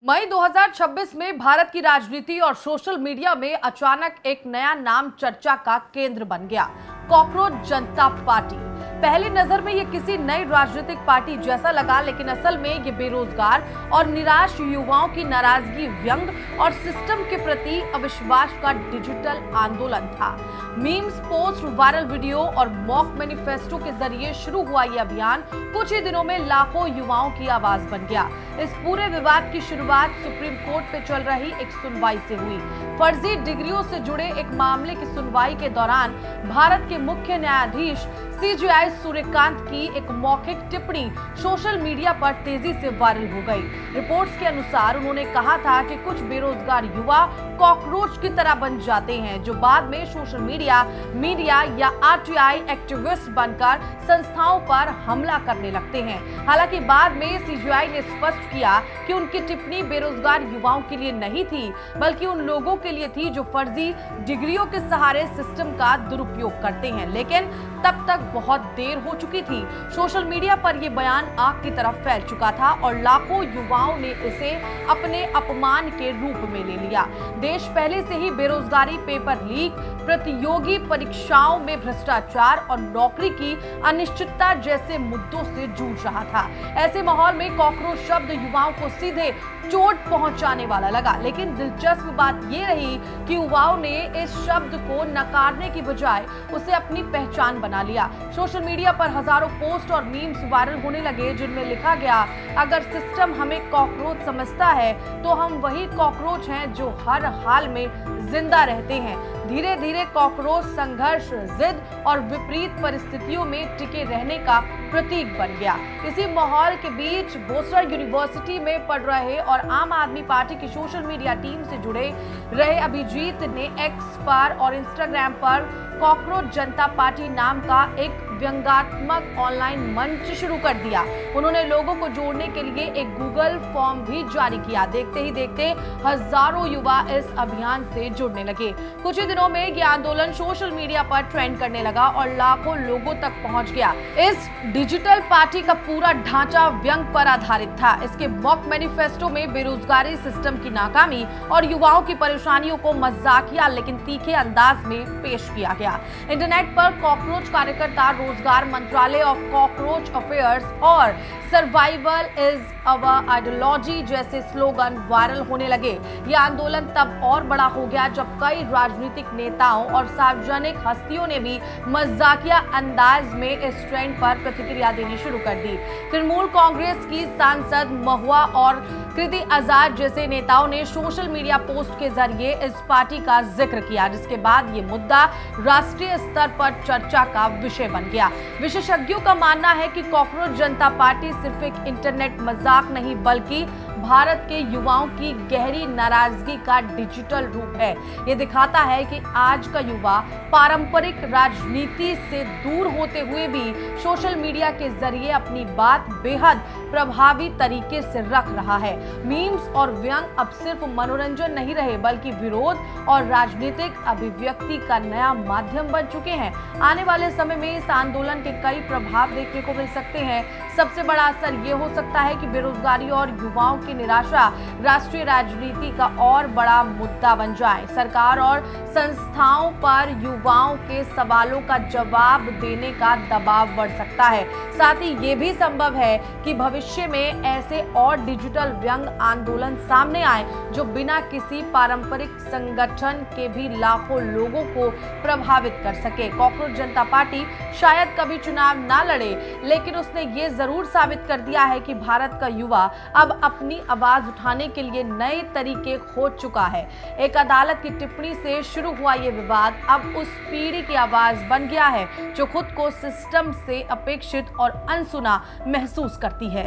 मई 2026 में भारत की राजनीति और सोशल मीडिया में अचानक एक नया नाम चर्चा का केंद्र बन गया, कॉकरोच जनता पार्टी। पहली नजर में ये किसी नई राजनीतिक पार्टी जैसा लगा, लेकिन असल में ये बेरोजगार और निराश युवाओं की नाराजगी, व्यंग और सिस्टम के प्रति अविश्वास का डिजिटल आंदोलन था। मीम्स, पोस्ट, वायरल वीडियो और मॉक मैनिफेस्टो के जरिए शुरू हुआ ये अभियान कुछ ही दिनों में लाखों युवाओं की आवाज बन गया। इस पूरे विवाद की शुरुआत सुप्रीम कोर्ट पे चल रही एक सुनवाई से हुई। फर्जी डिग्रियों से जुड़े एक मामले की सुनवाई के दौरान भारत के मुख्य न्यायाधीश CJI सूर्यकांत की एक मौखिक टिप्पणी सोशल मीडिया पर तेजी से वायरल हो गई। रिपोर्ट्स के अनुसार उन्होंने कहा था कि कुछ बेरोजगार युवा कॉकरोच की तरह बन जाते हैं, जो बाद में सोशल मीडिया या RTI एक्टिविस्ट बनकर संस्थाओं पर हमला करने लगते हैं। हालांकि बाद में CJI ने स्पष्ट किया कि उनकी टिप्पणी बेरोजगार युवाओं के लिए नहीं थी, बल्कि उन लोगों के लिए थी जो फर्जी डिग्रियों के सहारे सिस्टम का दुरुपयोग करते हैं। लेकिन तब तक बहुत देर हो चुकी थी। सोशल मीडिया पर यह बयान आग की तरफ फैल चुका था और लाखों युवाओं ने इसे अपने अपमान के रूप में ले लिया। देश पहले से ही बेरोजगारी, पेपर लीक, प्रतियोगी परीक्षाओं में भ्रष्टाचार और नौकरी की अनिश्चितता जैसे मुद्दों से जूझ रहा था। ऐसे माहौल में कॉकरोच शब्द युवाओं को सीधे चोट पहुंचाने वाला लगा। लेकिन दिलचस्प बात यह रही कि युवाओं ने इस शब्द को नकारने की बजाय उसे अपनी पहचान बना लिया। सोशल मीडिया पर हजारों पोस्ट और मीम्स वायरल होने लगे, जिनमें लिखा गया, अगर सिस्टम हमें कॉकरोच समझता है तो हम वही कॉकरोच हैं जो हर हाल में जिंदा रहते हैं। धीरे धीरे कॉकरोच संघर्ष, जिद और विपरीत परिस्थितियों में टिके रहने का प्रतीक बन गया। इसी माहौल के बीच बोस्टर यूनिवर्सिटी में पढ़ रहे और आम आदमी पार्टी की सोशल मीडिया टीम से जुड़े रहे अभिजीत ने एक्स पर और इंस्टाग्राम पर कॉकरोच जनता पार्टी नाम का एक व्यंग्यात्मक ऑनलाइन मंच शुरू कर दिया। उन्होंने लोगों को जोड़ने के लिए एक गूगल फॉर्म भी जारी किया। देखते ही देखते हजारों युवा इस अभियान से जुड़ने लगे। कुछ ही दिनों में यह आंदोलन सोशल मीडिया पर ट्रेंड करने लगा और लाखों लोगों तक पहुंच गया। इस डिजिटल पार्टी का पूरा ढांचा व्यंग पर आधारित था। इसके मॉक मैनिफेस्टो में बेरोजगारी, सिस्टम की नाकामी और युवाओं की परेशानियों को मजाकिया लेकिन तीखे अंदाज में पेश किया गया। इंटरनेट पर कॉकरोच कार्यकर्ता, रोजगार मंत्रालय ऑफ कॉकरोच अफेयर्स और सर्वाइवल इज अवर आइडियोलॉजी जैसे स्लोगन वायरल होने लगे। यह आंदोलन तब और बड़ा हो गया जब कई राजनीतिक नेताओं और सार्वजनिक हस्तियों ने भी मजाकिया अंदाज में इस ट्रेंड पर प्रतिक्रिया देनी शुरू कर दी। तृणमूल कांग्रेस की सांसद महुआ और कृति आजाद जैसे नेताओं ने सोशल मीडिया पोस्ट के जरिए इस पार्टी का जिक्र किया, जिसके बाद ये मुद्दा राष्ट्रीय स्तर पर चर्चा का विषय बन गया। विशेषज्ञों का मानना है कि कॉकरोच जनता पार्टी सिर्फ एक इंटरनेट मजाक नहीं, बल्कि भारत के युवाओं की गहरी नाराजगी का डिजिटल रूप है। ये दिखाता है कि आज का युवा पारंपरिक राजनीति से दूर होते हुए भी सोशल मीडिया के जरिए अपनी बात बेहद प्रभावी तरीके से रख रहा है। मीम्स और व्यंग अब सिर्फ मनोरंजन नहीं रहे, बल्कि विरोध और राजनीतिक अभिव्यक्ति का नया माध्यम बन चुके हैं। आने वाले समय में इस आंदोलन के कई प्रभाव देखने को मिल सकते हैं। सबसे बड़ा असर ये हो सकता है कि बेरोजगारी और युवाओं की निराशा राष्ट्रीय राजनीति का और बड़ा मुद्दा बन जाए। सरकार और संस्थाओं पर युवाओं के सवालों का जवाब देने का दबाव बढ़ सकता है। साथ ही ये भी संभव है कि भविष्य में ऐसे और डिजिटल व्यंग आंदोलन सामने आए जो बिना किसी पारंपरिक संगठन के भी लाखों लोगों को प्रभावित कर सके। कॉकरोच जनता पार्टी शायद कभी चुनाव ना लड़े, लेकिन उसने ये जरूर साबित कर दिया है कि भारत का युवा अब अपनी आवाज उठाने के लिए नए तरीके खोज चुका है। एक अदालत की टिप्पणी से शुरू हुआ ये विवाद अब उस पीढ़ी की आवाज बन गया है जो खुद को सिस्टम से अपेक्षित और अनसुना महसूस करती है।